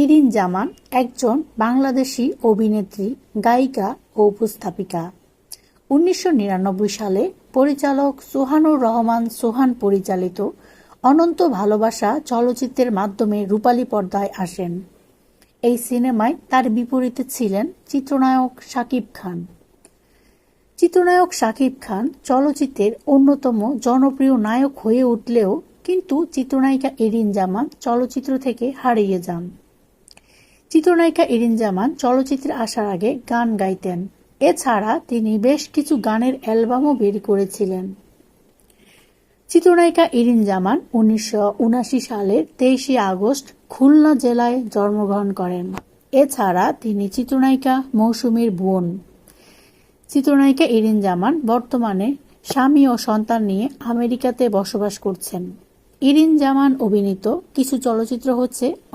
ইরিন জামান একজন বাংলাদেশী অভিনেত্রী, গায়িকা ও উপস্থাপিকা। ১৯৯৯ সালে পরিচালক সোহানুর রহমান সোহান পরিচালিত অনন্ত ভালোবাসা চলচ্চিত্রের মাধ্যমে রূপালী পর্দায় আসেন। এই সিনেমায় তার বিপরীতে ছিলেন চিত্রনায়ক শাকিব খান। চিত্রনায়ক শাকিব খান চলচ্চিত্রের অন্যতম জনপ্রিয় নায়ক হয়ে উঠলেও কিন্তু চিত্রনায়িকা ইরিন জামান চলচ্চিত্র থেকে হারিয়ে যান। চিত্রনায়িকা ইরিন জামান চলচ্চিত্রে আসার আগে গান গাইতেন। এছাড়া তিনি বেশ কিছু গানের অ্যালবামও বের করেছিলেন। চিত্রনায়িকা ইরিন জামান ১৯৭৯ সালের ২৩ আগস্ট খুলনা জেলায় জন্মগ্রহণ করেন। এছাড়া তিনি চিত্রনায়িকা মৌসুমীর বোন। চিত্রনায়িকা ইরিন জামান বর্তমানে স্বামী ও সন্তান নিয়ে আমেরিকাতে বসবাস করছেন। ইরিন জামান অভিনীত কিছু চলচ্চিত্র হচ্ছে